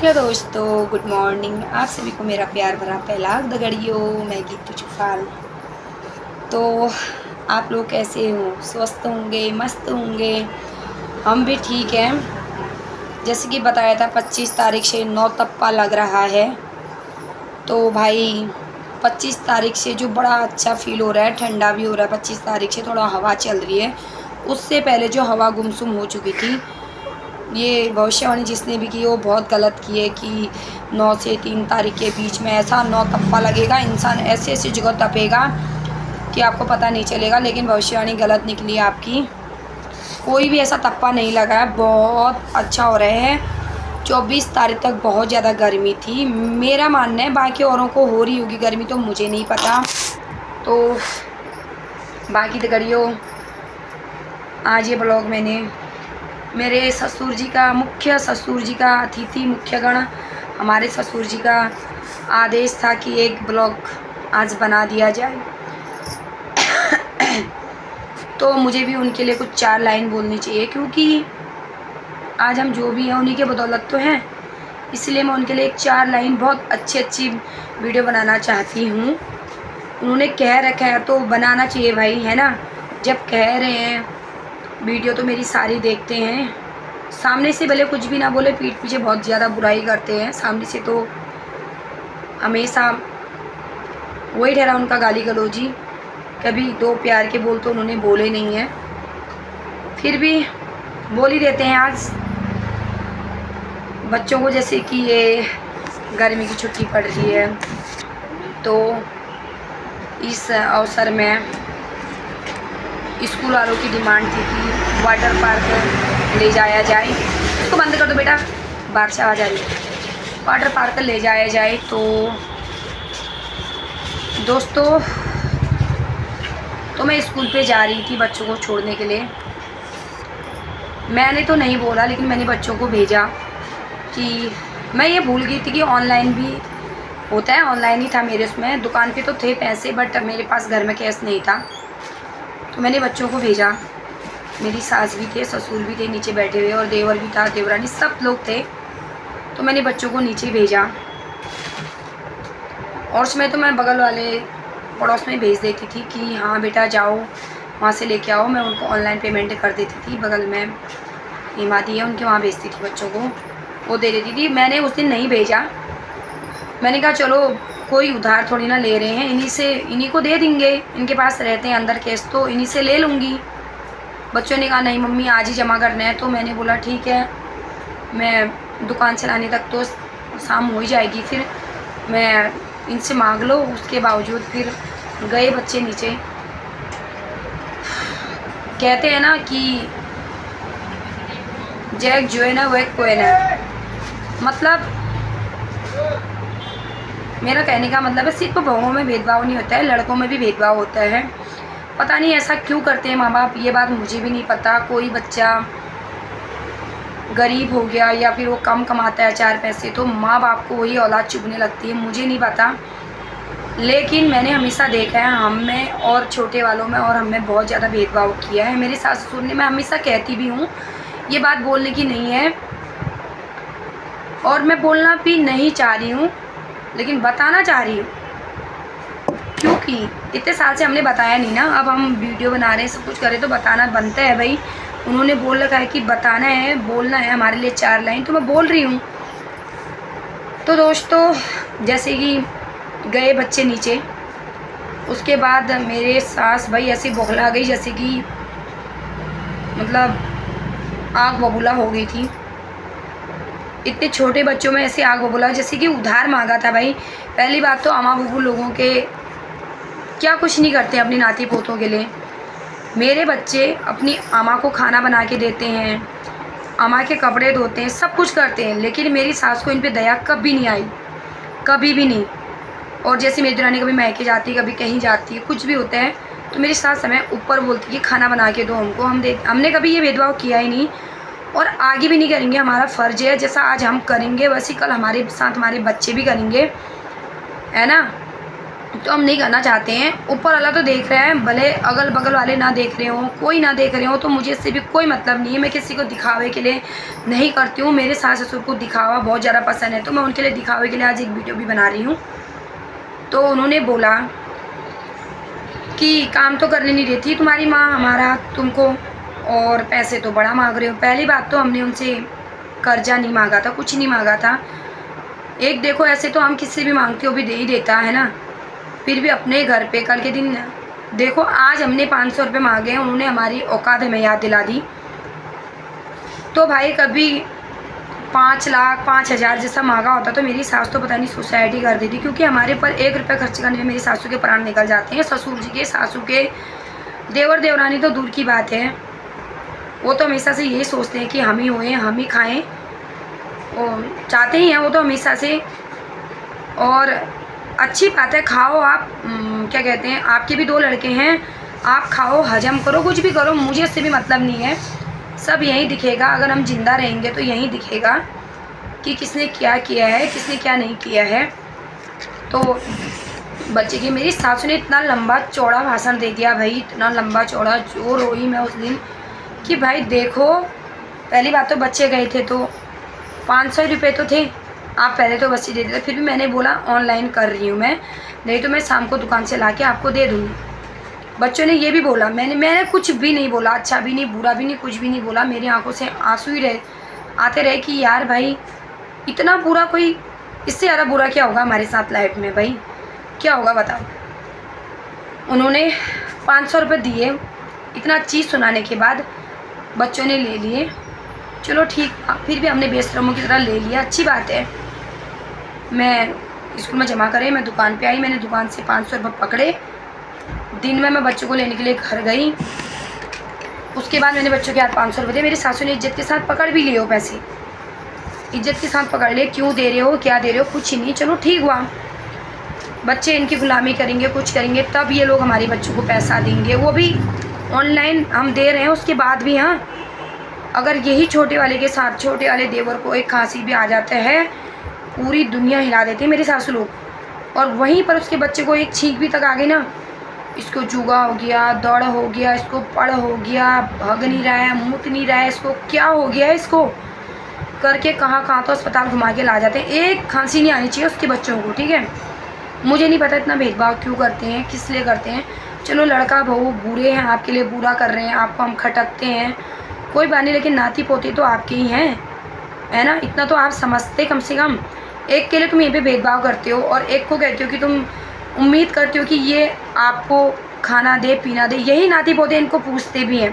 Hello दोस्तों, good morning. आप सभी को मेरा प्यार भरा पहला दगड़ियो। मैं गीतू चुफाल। तो आप लोग कैसे हो? स्वस्थ होंगे, मस्त होंगे। हम भी ठीक हैं। जैसे कि बताया था 25 तारीख से नौतप्पा लग रहा है। तो भाई 25 तारीख से जो बड़ा अच्छा फील हो रहा है, ठंडा भी हो रहा है। 25 तारीख से थोड़ा हवा चल रही है। उससे पहले जो हवा गुमसुम हो चुकी थी, ये भविष्यवाणी जिसने भी की वो बहुत गलत की है कि 9 से 3 तारीख के बीच में ऐसा नौतप्पा लगेगा, इंसान ऐसी ऐसी जगह तपेगा कि आपको पता नहीं चलेगा। लेकिन भविष्यवाणी गलत निकली आपकी। कोई भी ऐसा तप्पा नहीं लगा है, बहुत अच्छा हो रहा है। 24 तारीख तक बहुत ज़्यादा गर्मी थी, मेरा मानना है। बाकी औरों को हो रही होगी गर्मी, तो मुझे नहीं पता। तो बाकी तो करियो। आज ये ब्लॉग मैंने मेरे ससुर जी का, मुख्य ससुर जी का, अतिथि मुख्यगण हमारे ससुर जी का आदेश था कि एक ब्लॉग आज बना दिया जाए। तो मुझे भी उनके लिए कुछ 4 लाइन बोलनी चाहिए, क्योंकि आज हम जो भी हैं उन्हीं के बदौलत तो हैं। इसलिए मैं उनके लिए एक 4 लाइन बहुत अच्छी वीडियो बनाना चाहती हूँ। उन्होंने कह रखा है तो बनाना चाहिए भाई, है ना। जब कह रहे हैं, वीडियो तो मेरी सारी देखते हैं। सामने से भले कुछ भी ना बोले, पीठ पीछे बहुत ज़्यादा बुराई करते हैं। सामने से तो हमेशा वही ठहरा उनका गाली गलौजी। कभी 2 प्यार के बोल तो उन्होंने बोले नहीं हैं, फिर भी बोल ही देते हैं। आज बच्चों को, जैसे कि ये गर्मी की छुट्टी पड़ रही है, तो इस अवसर में स्कूल वालों की डिमांड थी कि वाटर पार्क ले जाया जाए। इसको बंद कर दो बेटा, बाहर से आवाज़ आ रही है। वाटर पार्क ले जाया जाए। तो दोस्तों, तो मैं स्कूल पे जा रही थी बच्चों को छोड़ने के लिए। मैंने तो नहीं बोला, लेकिन मैंने बच्चों को भेजा कि मैं ये भूल गई थी कि ऑनलाइन भी होता है। ऑनलाइन ही था मेरे उसमें, दुकान पे तो थे पैसे, बट मेरे पास घर में कैश नहीं था। तो मैंने बच्चों को भेजा। मेरी सास भी थे, ससुर भी थे नीचे बैठे हुए, और देवर भी था, देवरानी, सब लोग थे। तो मैंने बच्चों को नीचे भेजा, और उसमें तो मैं बगल वाले पड़ोस में भेज देती थी कि हाँ बेटा जाओ वहाँ से लेके आओ। मैं उनको ऑनलाइन पेमेंट कर देती थी। बगल में हिमादी है, उनके वहाँ भेजती थी बच्चों को, वो दे देती थी। मैंने उस दिन नहीं भेजा। मैंने कहा चलो कोई उधार थोड़ी ना ले रहे हैं, इन्हीं को दे देंगे, इनके पास रहते हैं अंदर केस, तो इन्हीं से ले लूँगी। बच्चों ने कहा नहीं मम्मी आज ही जमा करना है। तो मैंने बोला ठीक है, मैं दुकान चलाने तक तो शाम हो ही जाएगी, फिर मैं इनसे मांग लो। उसके बावजूद फिर गए बच्चे नीचे। कहते हैं ना कि जैक जो है ना वो एक कोइन है। मतलब मेरा कहने का मतलब है, सिर्फ बहुओं में भेदभाव नहीं होता है, लड़कों में भी भेदभाव होता है। पता नहीं ऐसा क्यों करते हैं माँ बाप, ये बात मुझे भी नहीं पता। कोई बच्चा गरीब हो गया या फिर वो कम कमाता है 4 पैसे, तो माँ बाप को वही औलाद चुभने लगती है, मुझे नहीं पता। लेकिन मैंने हमेशा देखा है हम में और छोटे वालों में, और हमने बहुत ज़्यादा भेदभाव किया है। मेरे सास ससुर ने, मैं हमेशा कहती भी हूँ, ये बात बोलने की नहीं है और मैं बोलना भी नहीं चाह रही हूँ, लेकिन बताना चाह रही हूँ, क्योंकि इतने साल से हमने बताया नहीं ना। अब हम वीडियो बना रहे हैं, सब कुछ करें तो बताना बनता है भाई। उन्होंने बोल रखा है कि बताना है, बोलना है हमारे लिए 4 लाइन, तो मैं बोल रही हूँ। तो दोस्तों, जैसे कि गए बच्चे नीचे, उसके बाद मेरे सास भाई ऐसी बौखला गई जैसे कि मतलब आग बबूला हो गई थी। इतने छोटे बच्चों में ऐसे आग बबूला, जैसे कि उधार मांगा था भाई। पहली बात तो अम्मा बबू लोगों के क्या कुछ नहीं करते अपनी नाती पोतों के लिए। मेरे बच्चे अपनी अम्मा को खाना बना के देते हैं, अम्मा के कपड़े धोते हैं, सब कुछ करते हैं, लेकिन मेरी सास को इन पे दया कभी नहीं आई, कभी भी नहीं। और जैसे मेरी दुरानी कभी मैके जाती है, कभी कहीं जाती है, कुछ भी होता है, तो मेरी सास हमें ऊपर बोलती कि खाना बना के दो हमको, हमने कभी ये भेदभाव किया ही नहीं, और आगे भी नहीं करेंगे। हमारा फ़र्ज़ है, जैसा आज हम करेंगे वैसे कल हमारे साथ हमारे बच्चे भी करेंगे, है ना। तो हम नहीं करना चाहते हैं। ऊपर वाला तो देख रहा है, भले अगल बगल वाले ना देख रहे हो, कोई ना देख रहे हो, तो मुझे इससे भी कोई मतलब नहीं है। मैं किसी को दिखावे के लिए नहीं करती हूँ। मेरे सास ससुर को दिखावा बहुत ज़्यादा पसंद है, तो मैं उनके लिए दिखावे के लिए आज एक वीडियो भी बना रही हूँ। तो उन्होंने बोला कि काम तो करने नहीं देती तुम्हारी माँ हमारा तुमको, और पैसे तो बड़ा मांग रहे हो। पहली बात तो हमने उनसे कर्जा नहीं मांगा था, कुछ नहीं मांगा था। एक देखो, ऐसे तो हम किससे भी मांगते हो भी दे ही देता है ना, फिर भी अपने घर पे कल के दिन देखो, आज हमने 500 रुपये मांगे हैं, उन्होंने हमारी औकात हमें याद दिला दी। तो भाई कभी 5 लाख 5,000 जैसा मांगा होता तो मेरी सास तो पता नहीं सुसाइड कर देती, क्योंकि हमारे पर 1 रुपया खर्च करने में मेरी सासू के प्राण निकल जाते हैं। ससुर जी के, सासू के, देवर देवरानी तो दूर की बात है, वो तो हमेशा से यही सोचते हैं कि हम ही होएं, हम ही खाएं, और चाहते ही हैं वो तो हमेशा से। और अच्छी बात है, खाओ आप, क्या कहते हैं, आपके भी 2 लड़के हैं, आप खाओ, हजम करो, कुछ भी करो, मुझे इससे भी मतलब नहीं है। सब यहीं दिखेगा, अगर हम जिंदा रहेंगे तो यहीं दिखेगा कि किसने क्या किया है, किसने क्या नहीं किया है। तो बच्चे की मेरी सासू ने इतना लंबा चौड़ा भाषण दे दिया भाई, इतना लंबा चौड़ा, जो रोई मैं उस दिन कि भाई देखो, पहली बात तो बच्चे गए थे तो 500 रुपये तो थे, आप पहले तो बच्चे देते थे, फिर भी मैंने बोला ऑनलाइन कर रही हूँ मैं, नहीं तो मैं शाम को दुकान से ला के आपको दे दूँगी। बच्चों ने ये भी बोला, मैंने कुछ भी नहीं बोला, अच्छा भी नहीं, बुरा भी नहीं, कुछ भी नहीं बोला। मेरी आंखों से आंसू ही आते रहे कि यार भाई, इतना बुरा कोई, इससे ज़्यादा बुरा क्या होगा हमारे साथ लाइफ में, भाई क्या होगा बताओ। उन्होंने 500 रुपये दिए, इतना चीज़ सुनाने के बाद बच्चों ने ले लिए, चलो ठीक, फिर भी हमने बेशरमों की तरह ले लिया, अच्छी बात है। मैं स्कूल में जमा करे, मैं दुकान पे आई, मैंने दुकान से 500 रुपये पकड़े, दिन में मैं बच्चों को लेने के लिए घर गई, उसके बाद मैंने बच्चों के हाथ 500 रुपये दिए। मेरी सासू ने इज्जत के साथ पकड़ भी लिए, वो पैसे इज्जत के साथ पकड़ लिए, क्यों दे रहे हो, क्या दे रहे हो, कुछ ही नहीं, चलो ठीक हुआ, बच्चे इनकी गुलामी करेंगे, कुछ करेंगे, तब ये लोग हमारे बच्चों को पैसा देंगे, वो भी ऑनलाइन हम दे रहे हैं उसके बाद भी। हाँ, अगर यही छोटे वाले के साथ, छोटे वाले देवर को एक खांसी भी आ जाता है, पूरी दुनिया हिला देती है मेरी सासू लोग, और वहीं पर उसके बच्चे को एक छींक भी तक आ गई ना, इसको जुआ हो गया, दौड़ हो गया, इसको पड़ हो गया, भाग नहीं रहा है, मुत नहीं रहा है, इसको क्या हो गया है, इसको करके कहाँ तो अस्पताल घुमा के ला जाते हैं। एक खांसी नहीं आनी चाहिए उसके बच्चों को, ठीक है। मुझे नहीं पता इतना भेदभाव क्यों करते हैं, किस लिए करते हैं। चलो लड़का बहू बुरे हैं, आपके लिए बुरा कर रहे हैं, आपको हम खटकते हैं, कोई बात नहीं, लेकिन नाती पोती तो आपके ही हैं, है ना, इतना तो आप समझते कम से कम। एक के लिए तुम यहीं पे भेदभाव करते हो, और एक को कहते हो कि तुम उम्मीद करते हो कि ये आपको खाना दे, पीना दे। यही नाती पोते इनको पूछते भी हैं,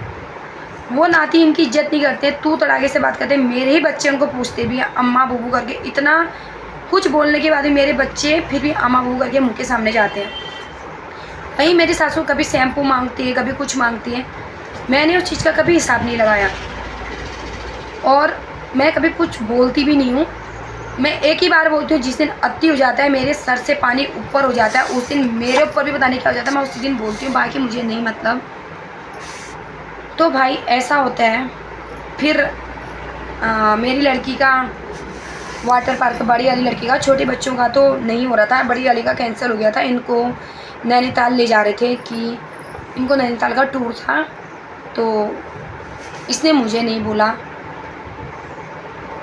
वो नाती इनकी इज्जत नहीं करते, तू तड़ाके से बात करते हैं। मेरे ही बच्चे उनको पूछते भी हैं अम्मा बुबू करके, इतना कुछ बोलने के बाद भी मेरे बच्चे फिर भी अम्मा बुबू करके मुँह के सामने जाते हैं। वहीं मेरी सासू कभी शैम्पू मांगती है, कभी कुछ मांगती है, मैंने उस चीज़ का कभी हिसाब नहीं लगाया, और मैं कभी कुछ बोलती भी नहीं हूँ। मैं एक ही बार बोलती हूँ, जिस दिन अति हो जाता है, मेरे सर से पानी ऊपर हो जाता है, उस दिन मेरे ऊपर भी पता नहीं क्या हो जाता है, मैं उसी दिन बोलती हूँ, बाकी मुझे नहीं मतलब। तो भाई ऐसा होता है। फिर मेरी लड़की का वाटर पार्क, बड़ी वाली लड़की का, छोटे बच्चों का तो नहीं हो रहा था, बड़ी वाली का कैंसिल हो गया था। इनको नैनीताल ले जा रहे थे कि इनको नैनीताल का टूर था, तो इसने मुझे नहीं बोला,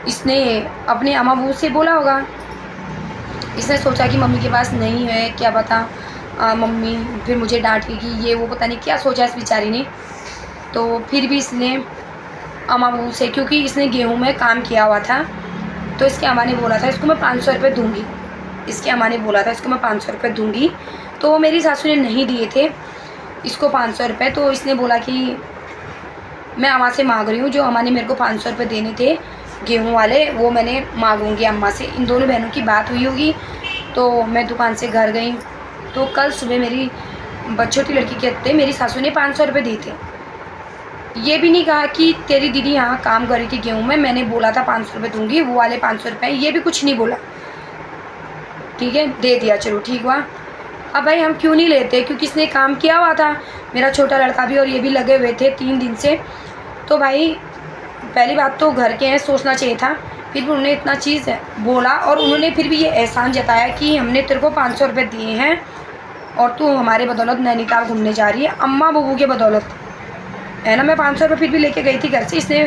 इसने अपने अम्मा बहू से बोला होगा। इसने सोचा कि मम्मी के पास नहीं है, क्या पता मम्मी फिर मुझे डांटेगी, ये वो, पता नहीं क्या सोचा इस बेचारी ने। तो फिर भी इसने अम्मा बहू से, क्योंकि इसने गेहूं में काम किया हुआ था, तो इसके अम्मा ने बोला था इसको मैं 500 रुपये दूँगी, इसके अम्मा ने बोला था इसको मैं 500 रुपये दूँगी। तो मेरी सासू ने नहीं दिए थे इसको 500 रुपये, तो इसने बोला कि मैं अम्मा से मांग रही हूँ, जो अम्मा ने मेरे को 500 रुपये देने थे गेहूं वाले, वो मैंने मांगूंगी अम्मा से। इन दोनों बहनों की बात हुई होगी। तो मैं दुकान से घर गई, तो कल सुबह मेरी छोटी लड़की के हत्ते मेरी सासू ने 500 रुपये दिए थे। ये भी नहीं कहा कि तेरी दीदी यहाँ काम कर रही थी गेहूं में, मैंने बोला था 500 रुपये दूँगी, वो वाले 500 रुपये, ये भी कुछ नहीं बोला, ठीक है, दे दिया, चलो ठीक हुआ। अब भाई हम क्यों नहीं लेते, क्योंकि इसने काम किया हुआ था, मेरा छोटा लड़का भी और ये भी लगे हुए थे 3 दिन से। तो भाई पहली बात तो घर के हैं, सोचना चाहिए था। फिर भी उन्होंने इतना चीज़ बोला, और उन्होंने फिर भी ये एहसान जताया कि हमने तेरे को 500 रुपये दिए हैं, और तू हमारे बदौलत नैनीताल घूमने जा रही है, अम्मा बबू के बदौलत, है ना। मैं 500 रुपये फिर भी लेके गई थी घर से। इसने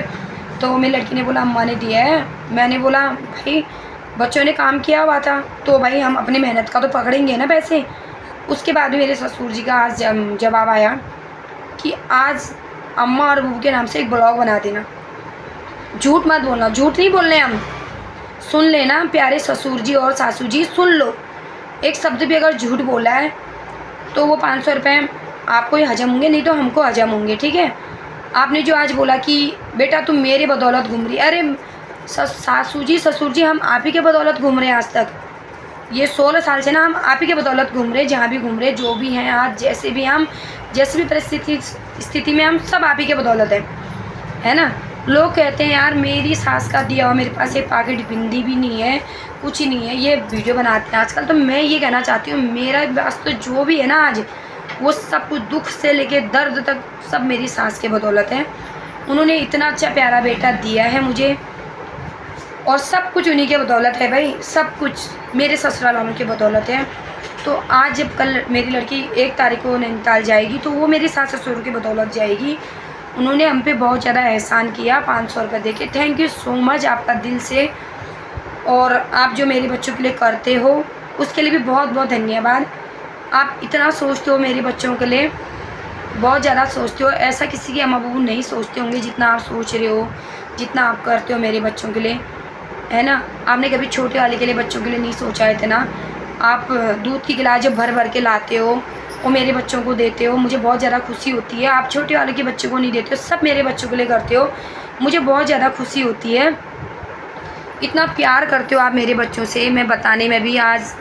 तो मेरी लड़की ने बोला अम्मा ने दिया है। मैंने बोला भाई बच्चों ने काम किया हुआ था तो भाई हम अपनी मेहनत का तो पकड़ेंगे ना पैसे। उसके बाद भी मेरे ससुर जी का आज जवाब आया कि आज अम्मा और बबू के नाम से एक ब्लॉग बना देना। झूठ मत बोलना, झूठ नहीं बोलने हम, सुन लेना प्यारे ससुर जी और सासू जी, सुन लो। एक शब्द भी अगर झूठ बोला है तो वो 500 रुपये आपको ही हजम होंगे, नहीं तो हमको हजम होंगे, ठीक है। आपने जो आज बोला कि बेटा तुम मेरे बदौलत घूम रही, अरे सासू जी ससुर जी हम आप ही के बदौलत घूम रहे हैं। आज तक ये 16 साल से ना हम आप ही के बदौलत घूम रहे हैं, जहाँ भी घूम रहे, जो भी हैं आज, जैसे भी हम, जैसे भी स्थिति में हम सब आप ही के बदौलत है ना। लोग कहते हैं यार मेरी सास का दिया हुआ, मेरे पास एक पाकेट बिंदी भी नहीं है, कुछ ही नहीं है, ये वीडियो बनाते हैं आजकल। तो मैं ये कहना चाहती हूँ मेरा पास तो जो भी है ना आज, वो सब कुछ दुख से लेके दर्द तक सब मेरी सास के बदौलत है। उन्होंने इतना अच्छा प्यारा बेटा दिया है मुझे, और सब कुछ उन्हीं के बदौलत है भाई, सब कुछ मेरे ससुराल वालों के बदौलत है। तो आज जब कल मेरी लड़की 1 तारीख को नैनीताल जाएगी तो वो मेरी सास ससुर की बदौलत जाएगी। उन्होंने हम पे बहुत ज़्यादा एहसान किया 500 रुपये दे के। थैंक यू सो मच आपका दिल से, और आप जो मेरे बच्चों के लिए करते हो उसके लिए भी बहुत बहुत धन्यवाद। आप इतना सोचते हो मेरे बच्चों के लिए, बहुत ज़्यादा सोचते हो। ऐसा किसी के अम्मा बाबू नहीं सोचते होंगे जितना आप सोच रहे हो, जितना आप करते हो मेरे बच्चों के लिए, है ना। आपने कभी छोटे वाले के लिए बच्चों के लिए नहीं सोचा है इतना। आप दूध की गिलास जब भर भर के लाते हो वो मेरे बच्चों को देते हो, मुझे बहुत ज़्यादा खुशी होती है। आप छोटे वाले के बच्चों को नहीं देते हो, सब मेरे बच्चों के लिए करते हो, मुझे बहुत ज़्यादा खुशी होती है। इतना प्यार करते हो आप मेरे बच्चों से, मैं बताने में भी आज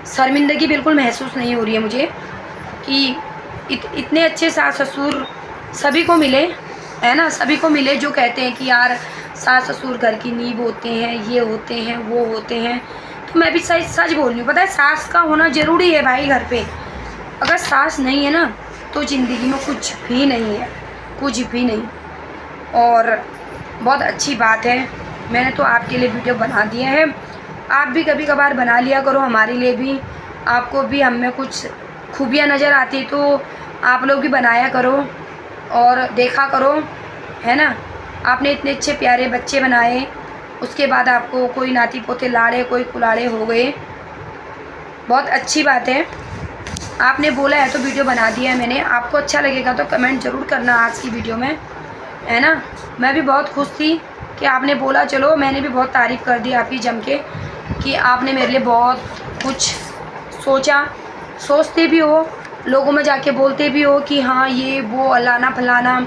शर्मिंदगी बिल्कुल महसूस नहीं हो रही है मुझे कि इतने अच्छे सास ससुर सभी को मिले, है ना, सभी को मिले जो कहते हैं कि यार सास ससुर घर की नींव होते हैं, ये होते हैं, वो होते हैं। तो मैं भी सच बोल रही हूँ, पता है सास का होना ज़रूरी है भाई घर पे। अगर सास नहीं है ना तो ज़िंदगी में कुछ भी नहीं है, कुछ भी नहीं। और बहुत अच्छी बात है, मैंने तो आपके लिए वीडियो बना दिया है, आप भी कभी कभार बना लिया करो हमारे लिए भी। आपको भी हम में कुछ खूबियाँ नज़र आती तो आप लोग भी बनाया करो और देखा करो, है ना। आपने इतने अच्छे प्यारे बच्चे बनाए, उसके बाद आपको कोई नाती पोते लाड़े कोई कुलाड़े हो गए, बहुत अच्छी बात है। आपने बोला है तो वीडियो बना दिया है मैंने। आपको अच्छा लगेगा तो कमेंट ज़रूर करना आज की वीडियो में, है ना। मैं भी बहुत खुश थी कि आपने बोला, चलो मैंने भी बहुत तारीफ़ कर दी आपकी जम के कि आपने मेरे लिए बहुत कुछ सोचा। सोचते भी हो, लोगों में जाके बोलते भी हो कि हाँ ये वो अलाना फलाना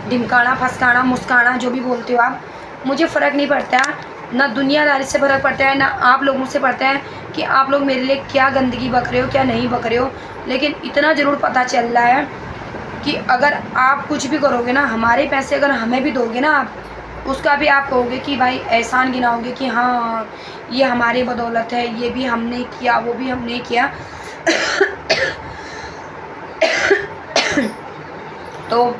ढिमकाना फसकाना मुस्काना जो भी बोलते हो आप, मुझे फ़र्क नहीं पड़ता। ना दुनियादारी से फ़र्क पड़ता है, ना आप लोगों से पड़ता है कि आप लोग मेरे लिए क्या गंदगी बक रहे हो, क्या नहीं बक रहे हो। लेकिन इतना ज़रूर पता चल रहा है कि अगर आप कुछ भी करोगे ना, हमारे पैसे अगर हमें भी दोगे ना आप, उसका भी आप कहोगे कि भाई एहसान गिनाओगे कि हाँ ये हमारे बदौलत है, ये भी हमने किया, वो भी हमने किया। तो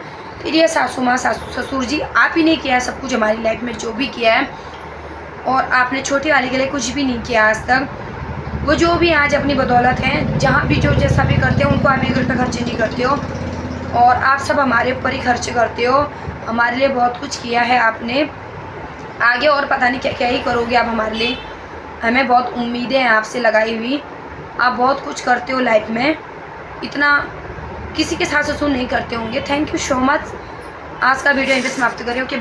फिर ये सासू माँ सासू ससुर जी आप ही ने किया सब कुछ हमारी लाइफ में, जो भी किया है। और आपने छोटे वाले के लिए कुछ भी नहीं किया आज तक। वो जो भी आज अपनी बदौलत हैं, जहाँ भी जो जैसा भी करते हो उनको आप 1 रुपये खर्च नहीं करते हो, और आप सब हमारे ऊपर ही खर्च करते हो। हमारे लिए बहुत कुछ किया है आपने, आगे और पता नहीं क्या क्या ही करोगे आप हमारे लिए। हमें बहुत उम्मीदें हैं आपसे लगाई हुई, आप बहुत कुछ करते हो लाइफ में, इतना किसी के साथ ससुर नहीं करते होंगे। Thank you so much. आज का वीडियो यहीं पे समाप्त करें। ओके।